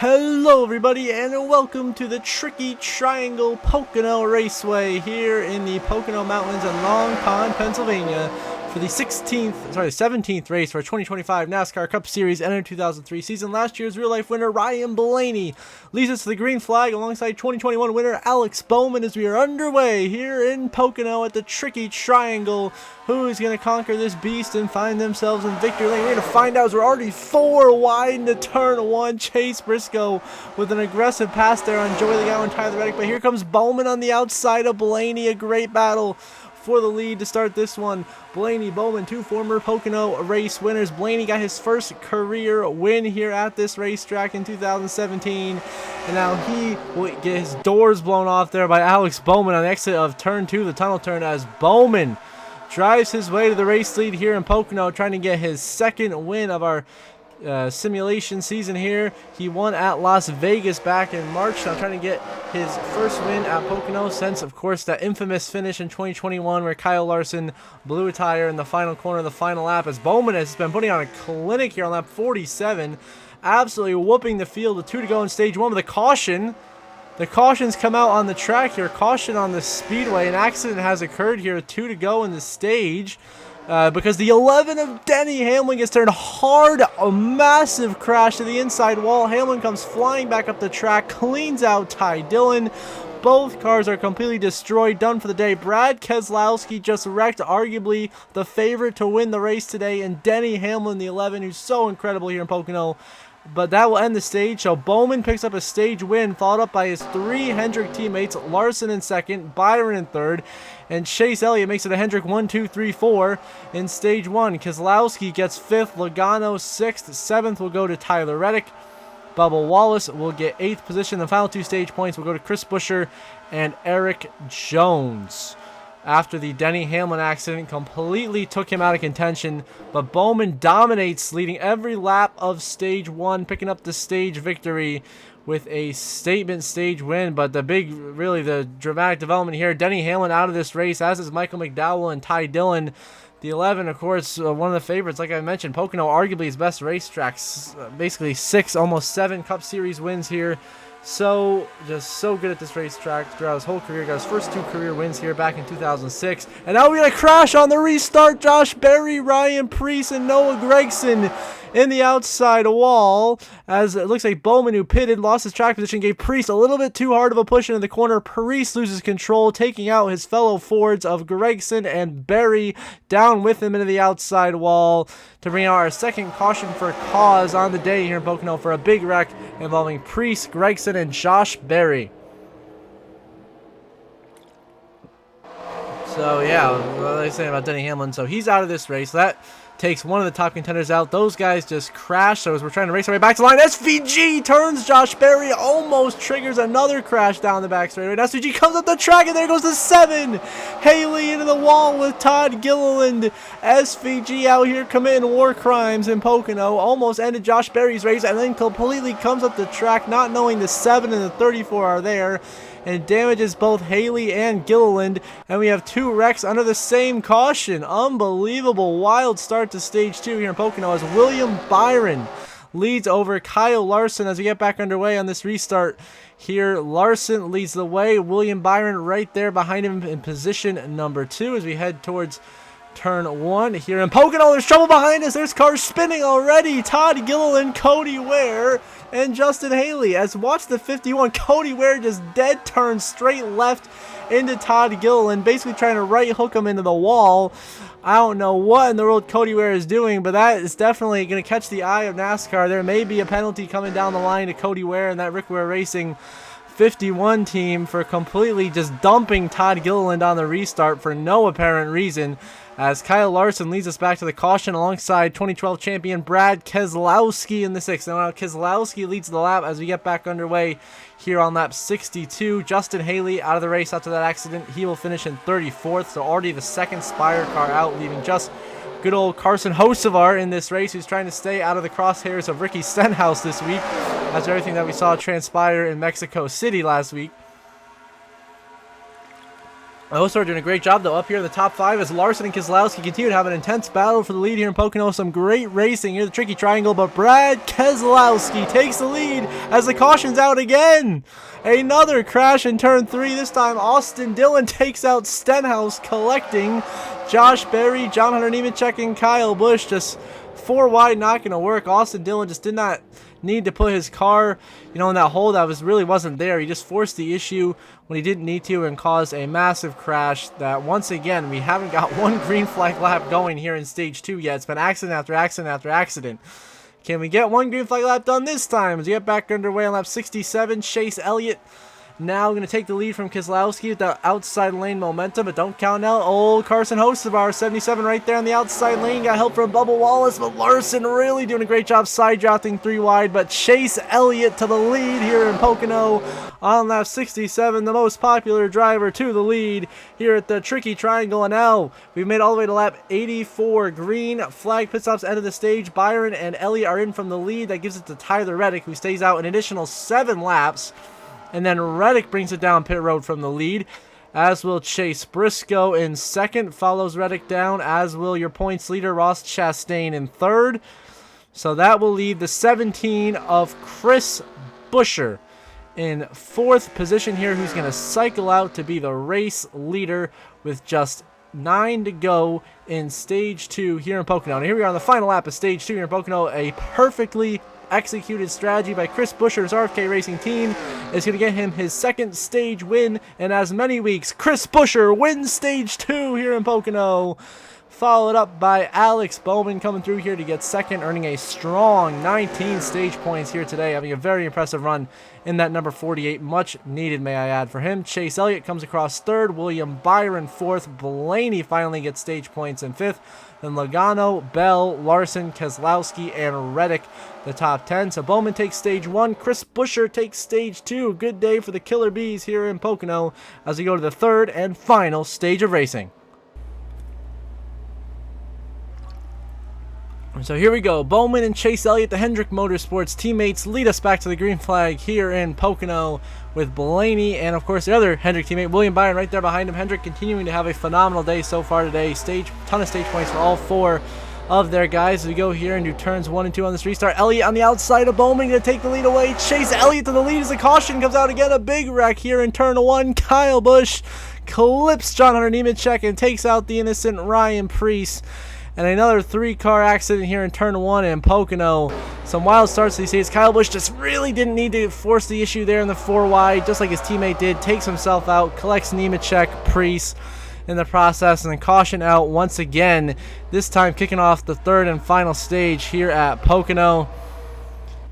Hello everybody and welcome to the Tricky Triangle Pocono Raceway here in the Pocono Mountains in Long Pond, Pennsylvania for the 17th race for our 2025 NASCAR Cup Series NR2003 season. Last year's real-life winner Ryan Blaney leads us to the green flag alongside 2021 winner Alex Bowman as we are underway here in Pocono at the Tricky Triangle. Who is going to conquer this beast and find themselves in victory lane? We're going to find out as we're already 4 wide into turn 1. Chase Briscoe with an aggressive pass there on Joey Logano and Tyler Reddick. But here comes Bowman on the outside of Blaney. A great battle for the lead to start this one. Blaney, Bowman, two former Pocono race winners. Blaney got his first career win here at this racetrack in 2017. And now he will get his doors blown off there by Alex Bowman on the exit of turn 2, the tunnel turn, as Bowman drives his way to the race lead here in Pocono, trying to get his second win of our simulation season here. He won at Las Vegas back in March. Now trying to get his first win at Pocono since, of course, that infamous finish in 2021 where Kyle Larson blew a tire in the final corner of the final lap, as Bowman has been putting on a clinic here on lap 47, absolutely whooping the field with 2 to go in stage 1 with a caution. The cautions come out on the track here. Caution on the speedway. An accident has occurred here. 2 to go in the stage because the 11 of Denny Hamlin gets turned hard. A massive crash to the inside wall. Hamlin comes flying back up the track, cleans out Ty Dillon. Both cars are completely destroyed, done for the day. Brad Keselowski just wrecked arguably the favorite to win the race today, and Denny Hamlin, the 11, who's so incredible here in Pocono. But that will end the stage, so Bowman picks up a stage win, followed up by his 3 Hendrick teammates, Larson in second, Byron in third, and Chase Elliott makes it a Hendrick 1, 2, 3, 4 in stage 1. Keselowski gets 5th, Logano 6th, 7th will go to Tyler Reddick. Bubba Wallace will get 8th position. The final 2 stage points will go to Chris Buescher and Eric Jones. After the Denny Hamlin accident completely took him out of contention, but Bowman dominates, leading every lap of stage 1, picking up the stage victory with a statement stage win. But the dramatic development here, Denny Hamlin out of this race, as is Michael McDowell and Ty Dillon. The 11, of course, one of the favorites, like I mentioned. Pocono, arguably his best racetracks. Basically 6, almost 7 Cup Series wins here. Just so good at this racetrack throughout his whole career. Got his first 2 career wins here back in 2006. And now we're going to crash on the restart. Josh Berry, Ryan Preece, and Noah Gragson in the outside wall, as it looks like Bowman, who pitted, lost his track position, gave Preece a little bit too hard of a push into the corner. Preece loses control, taking out his fellow Fords of Gragson and Berry down with him into the outside wall to bring out our second caution for cause on the day here in Pocono for a big wreck involving Preece, Gragson, and Josh Berry. So yeah, what are they saying about Denny Hamlin? So he's out of this race. That takes one of the top contenders out. Those guys just crash. So as we're trying to race our way back to the line, SVG turns Josh Berry, almost triggers another crash down the back straightaway. SVG comes up the track, and there goes the 7. Haley into the wall with Todd Gilliland. SVG out here committing war crimes in Pocono. Almost ended Josh Berry's race, and then completely comes up the track, not knowing the 7 and the 34 are there, and damages both Haley and Gilliland. And we have 2 wrecks under the same caution. Unbelievable wild start to stage 2 here in Pocono as William Byron leads over Kyle Larson as we get back underway on this restart here. Larson leads the way. William Byron right there behind him in position number 2 as we head towards turn 1 here in Pocono. There's trouble behind us. There's cars spinning already. Todd Gilliland, Cody Ware, and Justin Haley. As watch the 51, Cody Ware just dead turns straight left into Todd Gilliland, basically trying to right hook him into the wall. I don't know what in the world Cody Ware is doing, but that is definitely going to catch the eye of NASCAR. There may be a penalty coming down the line to Cody Ware and that Rick Ware Racing 51 team for completely just dumping Todd Gilliland on the restart for no apparent reason, as Kyle Larson leads us back to the caution alongside 2012 champion Brad Keselowski in the 6th. Now Keselowski leads the lap as we get back underway here on lap 62. Justin Haley out of the race after that accident. He will finish in 34th, so already the 2nd Spire car out, leaving just good old Carson Hocevar in this race, who's trying to stay out of the crosshairs of Ricky Stenhouse this week after everything that we saw transpire in Mexico City last week. Osar doing a great job, though, up here in the top 5 as Larson and Keselowski continue to have an intense battle for the lead here in Pocono. Some great racing here, the tricky triangle, but Brad Keselowski takes the lead as the caution's out again. Another crash in turn 3. This time, Austin Dillon takes out Stenhouse, collecting Josh Berry, John Hunter Nemechek, and Kyle Busch. Just 4 wide, not going to work. Austin Dillon just did not need to put his car, in that hole that really wasn't there. He just forced the issue when he didn't need to and caused a massive crash that, once again, we haven't got one green flag lap going here in stage 2 yet. It's been accident after accident after accident. Can we get one green flag lap done this time? As we get back underway on lap 67, Chase Elliott now going to take the lead from Keselowski with the outside lane momentum, but don't count out old Carson Hocevar, 77 right there on the outside lane. Got help from Bubba Wallace, but Larson really doing a great job side drafting 3 wide, but Chase Elliott to the lead here in Pocono on lap 67, the most popular driver to the lead here at the Tricky Triangle. And now we've made all the way to lap 84. Green flag pit stops end of the stage. Byron and Elliott are in from the lead. That gives it to Tyler Reddick, who stays out an additional 7 laps. And then Reddick brings it down pit road from the lead, as will Chase Briscoe in second, follows Reddick down, as will your points leader Ross Chastain in third. So that will leave the 17 of Chris Buescher in 4th position here, who's going to cycle out to be the race leader with just 9 to go in stage 2 here in Pocono. And here we are on the final lap of stage 2 here in Pocono. A perfectly executed strategy by Chris Buescher's RFK Racing team is going to get him his 2nd stage win in as many weeks. Chris Buescher wins stage 2 here in Pocono, followed up by Alex Bowman coming through here to get 2nd, earning a strong 19 stage points here today, having a very impressive run in that number 48, much needed, may I add, for him. Chase Elliott comes across 3rd, William Byron 4th, Blaney finally gets stage points in 5th, then Logano, Bell, Larson, Keselowski, and Reddick the top 10. So Bowman takes stage 1. Chris Buescher takes stage 2. Good day for the Killer Bees here in Pocono as we go to the 3rd and final stage of racing. So here we go. Bowman and Chase Elliott, the Hendrick Motorsports teammates, lead us back to the green flag here in Pocono with Blaney and, of course, the other Hendrick teammate, William Byron, right there behind him. Hendrick continuing to have a phenomenal day so far today. Ton of stage points for all 4 of their guys as we go here and do turns 1 and 2 on this restart. Elliott on the outside of Bowman going to take the lead away. Chase Elliott to the lead as the caution comes out again. A big wreck here in turn 1. Kyle Busch clips John Hunter Nemechek and takes out the innocent Ryan Preece. And another 3-car accident here in turn 1 in Pocono. Some wild starts these days. Kyle Busch just really didn't need to force the issue there in the 4 wide, just like his teammate did. Takes himself out, collects Nemechek, Preece in the process, and then caution out once again. This time kicking off the 3rd and final stage here at Pocono.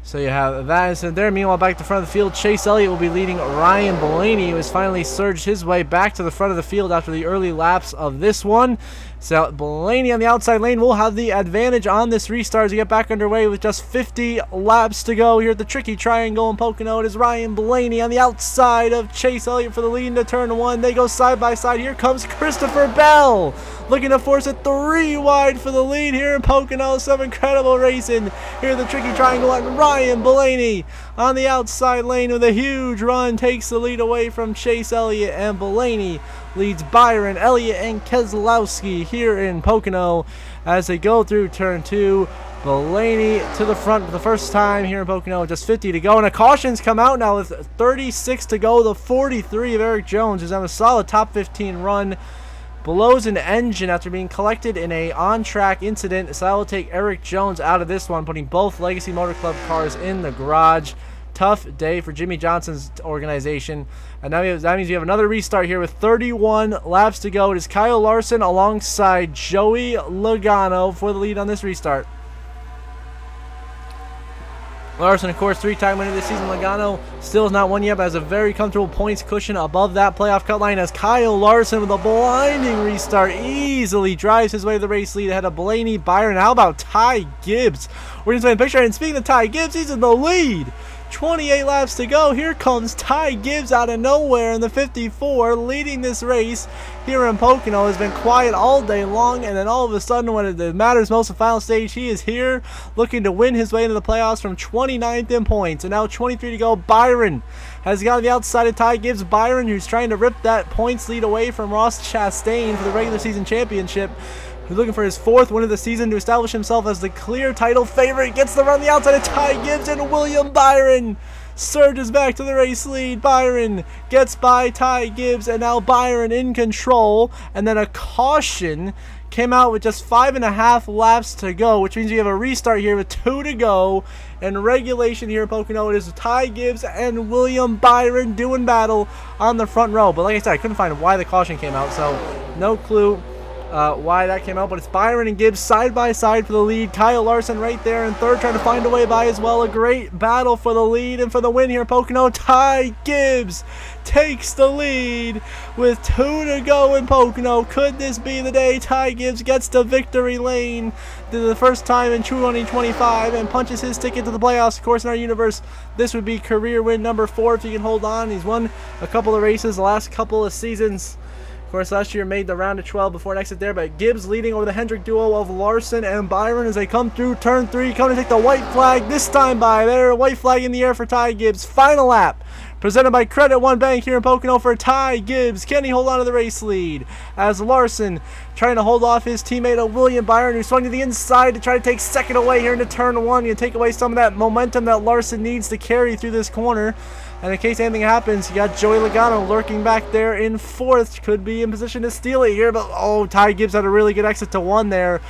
So you have that incident there. Meanwhile, back to the front of the field, Chase Elliott will be leading Ryan Blaney, who has finally surged his way back to the front of the field after the early laps of this one. So Blaney on the outside lane will have the advantage on this restart as we get back underway with just 50 laps to go here at the Tricky Triangle in Pocono. It is Ryan Blaney on the outside of Chase Elliott for the lead into turn 1. They go side by side. Here comes Christopher Bell, looking to force it 3 wide for the lead here in Pocono. Some incredible racing here at the Tricky Triangle, and Ryan Blaney on the outside lane with a huge run takes the lead away from Chase Elliott, and Blaney leads Byron, Elliott, and Keselowski here in Pocono as they go through turn 2. Blaney to the front for the first time here in Pocono, just 50 to go, and a caution's come out now with 36 to go. The 43 of Eric Jones is on a solid top 15 run. Blows an engine after being collected in a on-track incident, so that will take Eric Jones out of this one, putting both Legacy Motor Club cars in the garage. Tough day for Jimmy Johnson's organization. And now that means we have another restart here with 31 laps to go. It is Kyle Larson alongside Joey Logano for the lead on this restart. Larson, of course, 3-time winner this season. Logano still has not won yet, but has a very comfortable points cushion above that playoff cut line as Kyle Larson with a blinding restart easily drives his way to the race lead ahead of Blaney, Byron. How about Ty Gibbs? We're going to spend a picture, and speaking of Ty Gibbs, he's in the lead. 28 laps to go. Here comes Ty Gibbs out of nowhere in the 54, leading this race here in Pocono. Has been quiet all day long, and then all of a sudden, when it matters most, the final stage, he is here looking to win his way into the playoffs from 29th in points. And now 23 to go. Byron has got on the outside of Ty Gibbs. Byron, who's trying to rip that points lead away from Ross Chastain for the regular season championship, who's looking for his 4th win of the season to establish himself as the clear title favorite. Gets the run on the outside of Ty Gibbs, and William Byron surges back to the race lead. Byron gets by Ty Gibbs, and now Byron in control. And then a caution came out with just 5.5 laps to go, which means we have a restart here with 2 to go. And regulation here in Pocono, it is Ty Gibbs and William Byron doing battle on the front row. But like I said, I couldn't find why the caution came out, so no clue why that came out, but it's Byron and Gibbs side by side for the lead. Kyle Larson right there in 3rd, trying to find a way by as well. A great battle for the lead and for the win here in Pocono. Ty Gibbs takes the lead with 2 to go in Pocono. Could this be the day Ty Gibbs gets to victory lane for the first time in 2025 and punches his ticket to the playoffs? Of course, in our universe, this would be career win number 4 if he can hold on. He's won a couple of races the last couple of seasons. Of course, last year made the round of 12 before an exit there, but Gibbs leading over the Hendrick duo of Larson and Byron as they come through turn 3, coming to take the white flag this time by there. White flag in the air for Ty Gibbs. Final lap presented by Credit One Bank here in Pocono for Ty Gibbs. Can he hold on to the race lead as Larson trying to hold off his teammate William Byron, who swung to the inside to try to take 2nd away here into turn 1 and take away some of that momentum that Larson needs to carry through this corner. And in case anything happens, you got Joey Logano lurking back there in 4th. Could be in position to steal it here, but oh, Ty Gibbs had a really good exit to 1 there.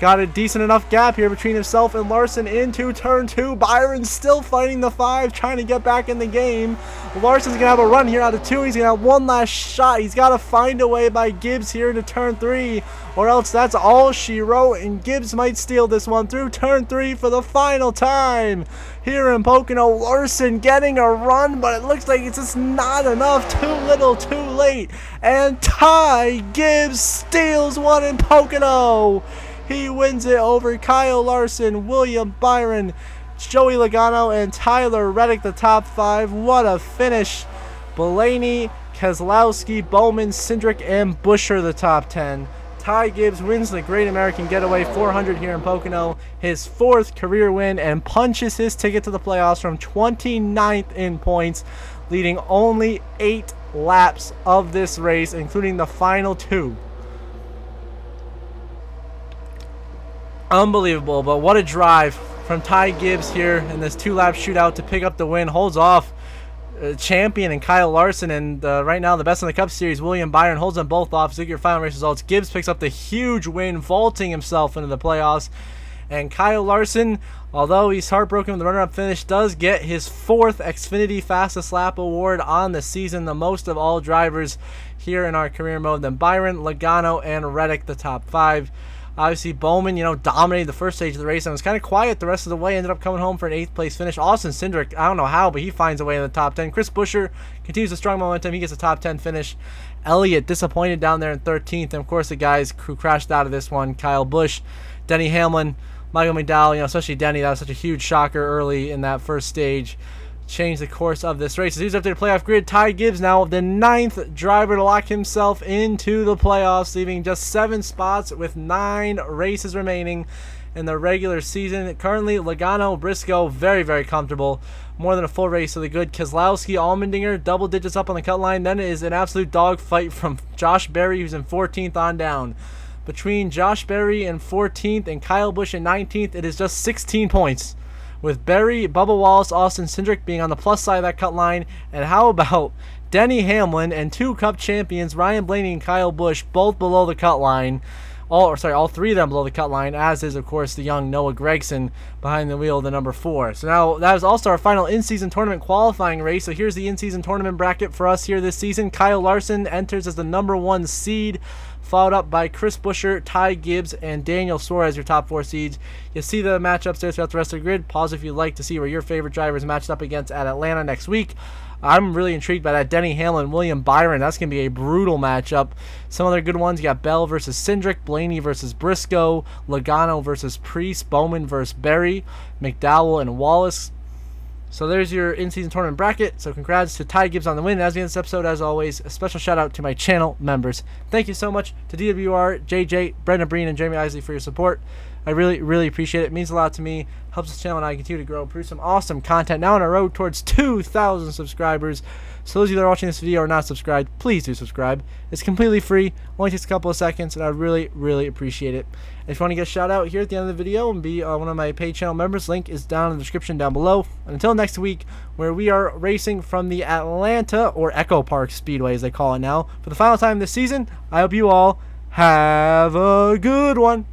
Got a decent enough gap here between himself and Larson into turn 2. Byron still fighting the 5, trying to get back in the game. Larson's going to have a run here out of 2. He's going to have one last shot. He's got to find a way by Gibbs here into turn 3, or else that's all she wrote, and Gibbs might steal this one through turn 3 for the final time. Here in Pocono, Larson getting a run, but it looks like it's just not enough. Too little, too late. And Ty Gibbs steals one in Pocono. He wins it over Kyle Larson, William Byron, Joey Logano, and Tyler Reddick, the top 5. What a finish. Blaney, Keselowski, Bowman, Cindric, and Buescher, the top 10. Ty Gibbs wins the Great American Getaway 400 here in Pocono, his 4th career win, and punches his ticket to the playoffs from 29th in points, leading only 8 laps of this race, including the final 2. Unbelievable, but what a drive from Ty Gibbs here in this 2-lap shootout to pick up the win. Holds off champion and Kyle Larson, and right now the best in the Cup Series, William Byron, holds them both off. So your final race results, Gibbs picks up the huge win, vaulting himself into the playoffs. And Kyle Larson, although he's heartbroken with the runner-up finish, does get his 4th Xfinity Fastest Lap Award on the season, the most of all drivers here in our career mode. Then Byron, Logano, and Reddick, the top 5. Obviously, Bowman, dominated the first stage of the race and was kind of quiet the rest of the way. Ended up coming home for an 8th place finish. Austin Cindric, I don't know how, but he finds a way in the top 10. Chris Buescher continues a strong momentum. He gets a top 10 finish. Elliott disappointed down there in 13th. And, of course, the guys who crashed out of this one, Kyle Busch, Denny Hamlin, Michael McDowell, especially Denny. That was such a huge shocker early in that first stage. Changed the course of this race. As he's up to the playoff grid, Ty Gibbs now the 9th driver to lock himself into the playoffs, leaving just 7 spots with 9 races remaining in the regular season. Currently, Logano, Briscoe, very, very comfortable. More than a full race, so the good Keselowski, Allmendinger, double digits up on the cut line. Then it is an absolute dogfight from Josh Berry, who's in 14th on down. Between Josh Berry in 14th and Kyle Busch in 19th, it is just 16 points, with Berry, Bubba Wallace, Austin Cindric being on the plus side of that cut line. And how about Denny Hamlin and 2 Cup champions, Ryan Blaney and Kyle Busch, both below the cut line. All 3 of them below the cut line, as is, of course, the young Noah Gragson behind the wheel of the number 4. So now that is also our final in-season tournament qualifying race. So here's the in-season tournament bracket for us here this season. Kyle Larson enters as the number 1 seed, followed up by Chris Buescher, Ty Gibbs, and Daniel Suarez, your top 4 seeds. You see the matchups there throughout the rest of the grid. Pause if you'd like to see where your favorite driver is matched up against at Atlanta next week. I'm really intrigued by that Denny Hamlin, William Byron. That's going to be a brutal matchup. Some other good ones. You got Bell versus Cindric, Blaney versus Briscoe, Logano versus Priest, Bowman versus Berry, McDowell and Wallace. So there's your in-season tournament bracket. So congrats to Ty Gibbs on the win. As we end this episode, as always, a special shout out to my channel members. Thank you so much to DWR, JJ, Brendan Breen, and Jeremy Isley for your support. I really, really appreciate it. It means a lot to me. Helps this channel and I continue to grow, produce some awesome content. Now on our road towards 2,000 subscribers. So those of you that are watching this video or not subscribed, please do subscribe. It's completely free. Only takes a couple of seconds, and I really, really appreciate it. And if you want to get a shout out here at the end of the video and be one of my paid channel members, link is down in the description down below. And until next week, where we are racing from the Atlanta or Echo Park Speedway, as they call it now, for the final time this season, I hope you all have a good one.